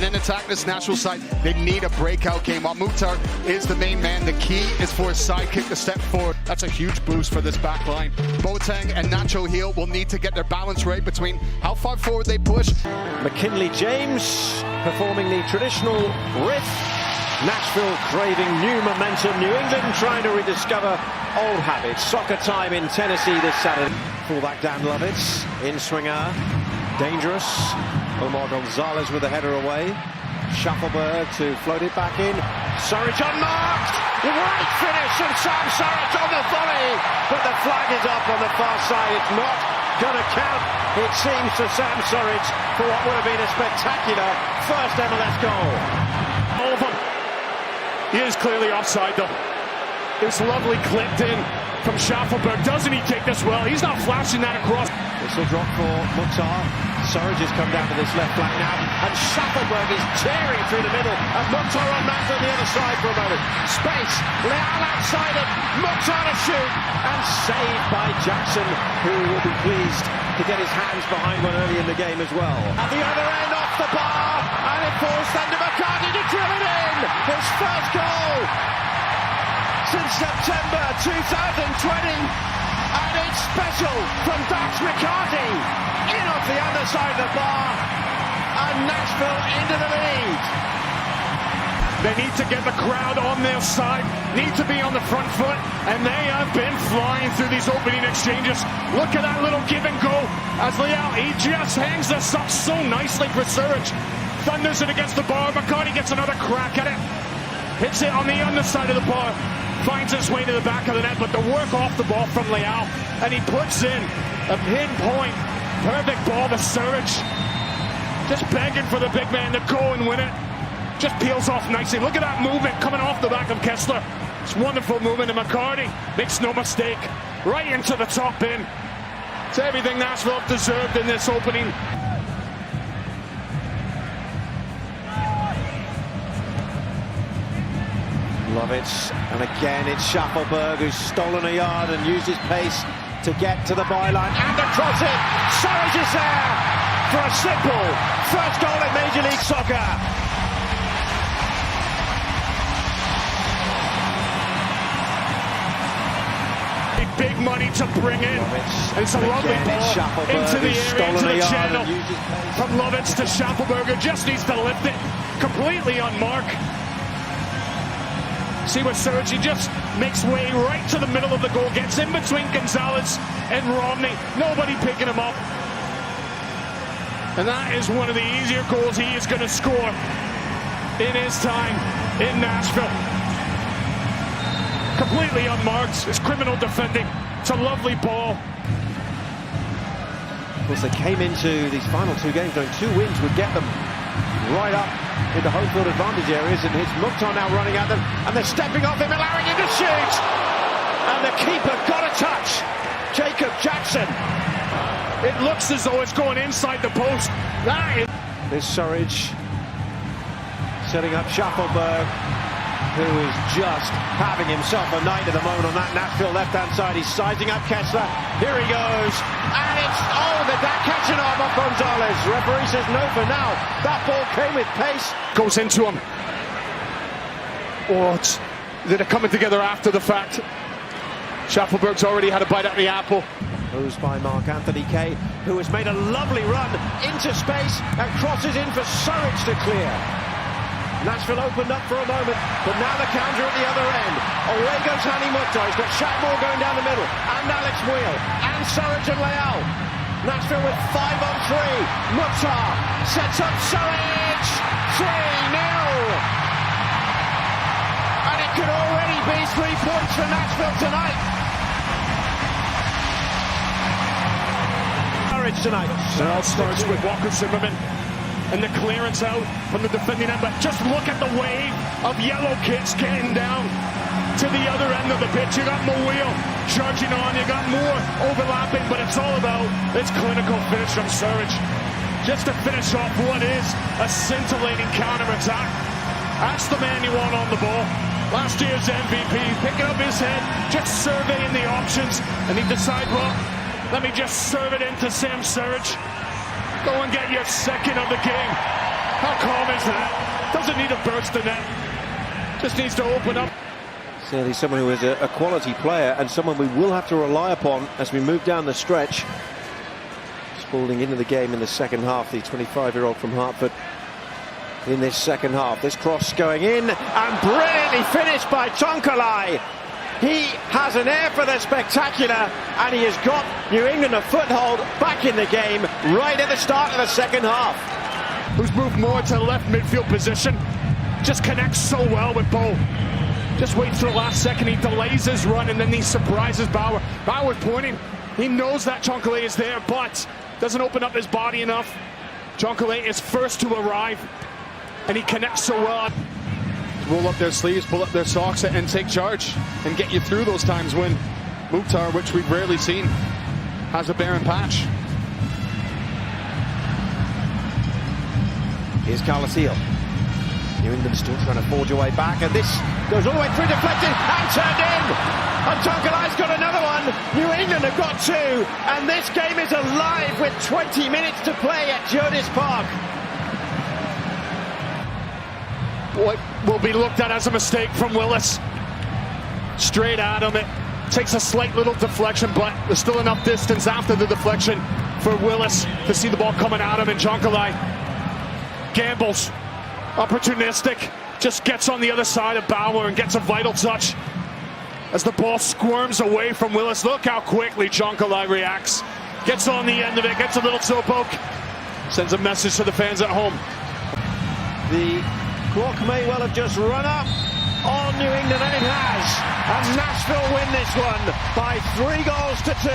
And in attack this Nashville side, they need a breakout game. While Mukhtar is the main man, the key is for his sidekick to step forward. That's a huge boost for this back line. Boateng and Nacho Heel will need to get their balance right between how far forward they push. McKinley James performing the traditional riff. Nashville craving new momentum. New England trying to rediscover old habits. Soccer time in Tennessee this Saturday. Fullback Dan Lovitz in swinger. Dangerous. Omar Gonzalez with the header away. Shuffleberg to float it back in. Surridge unmarked. Great finish from Sam Surridge on the volley. But the flag is up on the far side. It's not going to count, it seems, to Sam Surridge for what would have been a spectacular first MLS goal. Over. He is clearly offside though. It's lovely clipped in from Shuffleberg. Doesn't he take this well? He's not flashing that across. Whistle drop for Mukhtar. Surridge has come down to this left flank now, and Shuffleberg is tearing through the middle, and Mukhtar on man on the other side for a moment. Space, Leal outside it, Mukhtar to shoot, and saved by Jackson, who will be pleased to get his hands behind one early in the game as well. At the other end, off the bar, and it falls then to McCarthy to drill it in. His first goal since September 2020, and it's special from Dax McCarthy. In off the underside of the bar, and Nashville into the lead. They need to get the crowd on their side, need to be on the front foot, and they have been flying through these opening exchanges. Look at that little give and go as Leal, he just hangs this up so nicely for Surridge. Thunders it against the bar. McCarthy gets another crack at it. Hits it on the underside of the bar. Finds his way to the back of the net, but the work off the ball from Leal, and he puts in a pinpoint perfect ball to Surridge. Just begging for the big man to go and win it. Just peels off nicely. Look at that movement coming off the back of Kessler. It's wonderful movement, and McCarthy makes no mistake. Right into the top bin. It's everything Nashville deserved in this opening. Lovitz, and again it's Shuffleberg who's stolen a yard and used his pace to get to the byline and across it. Surridge is there for a simple first goal in Major League Soccer. Big money to bring in. It's a lovely ball into the area, into the channel. From Lovitz to Shuffleberg, who just needs to lift it completely on mark. See what Surridge, he just makes way right to the middle of the goal, gets in between Gonzalez and Romney, nobody picking him up. And that is one of the easier goals he is going to score in his time in Nashville. Completely unmarked, it's criminal defending, it's a lovely ball. Of course, they came into these final two games knowing 2 wins would get them right up into home field advantage areas, and it's Mukhtar now running at them, and they're stepping off him, allowing him to shoot, and the keeper got a touch. Jacob Jackson. It looks as though it's going inside the post. There's Surridge setting up Shuffleberg, who is just having himself a night of the moment on that Nashville left-hand side. He's sizing up Kessler. Here he goes. And it's, that catching arm off Gonzalez. Referee says no for now. That ball came with pace. Goes into him. Oh, they're coming together after the fact. Shuffleberg's already had a bite at the apple. Posed by Mark Anthony Kay, who has made a lovely run into space and crosses in for Surridge to clear. Nashville opened up for a moment, but now the counter at the other end. Away goes Hani Mukhtar. He's got Shackmore going down the middle, and Alex Wheel, and Surridge and Leal. Nashville with 5 on 3. Mukhtar sets up Surridge. 3-0. And it could already be 3 points for Nashville tonight. Surridge tonight. It all starts with Walker Zimmerman. And the clearance out from the defending end, but just look at the wave of yellow kids getting down to the other end of the pitch. You got Mawil charging on, you got more overlapping, but it's all about this clinical finish from Surridge. Just to finish off what is a scintillating counter-attack. That's the man you want on the ball. Last year's MVP, picking up his head, just surveying the options, and he decides, well, let me just serve it into Sam Surridge. Go and get your second of the game. How calm is that? Doesn't need to burst the net. Just needs to open up. Certainly someone who is a quality player and someone we will have to rely upon as we move down the stretch. Spalding into the game in the second half, the 25-year-old from Hartford in this second half. This cross going in and brilliantly finished by Tonkalai. He has an air for the spectacular and he has got New England a foothold back in the game right at the start of the second half. Who's moved more to the left midfield position. Just connects so well with Bo. Just waits for the last second, he delays his run and then he surprises Bauer. Bauer's pointing, he knows that Tonkalai is there, but doesn't open up his body enough. Tonkalai is first to arrive and he connects so well. Roll up their sleeves, pull up their socks and take charge and get you through those times when Mukhtar, which we've rarely seen, has a barren patch. Here's Carlesio. New England still trying to forge a way back, and this goes all the way through, deflected and turned in. And Tonkalai's got another one. New England have got two, and this game is alive with 20 minutes to play at GEODIS Park. What will be looked at as a mistake from Willis. Straight at him. It takes a slight little deflection, but there's still enough distance after the deflection for Willis to see the ball coming at him, and Tonkalai gambles. Opportunistic, just gets on the other side of Bauer and gets a vital touch as the ball squirms away from Willis. Look how quickly Tonkalai reacts. Gets on the end of it, gets a little toe poke, sends a message to the fans at home. The clock may well have just run up on New England, and it has. And Nashville win this one by 3 goals to 2.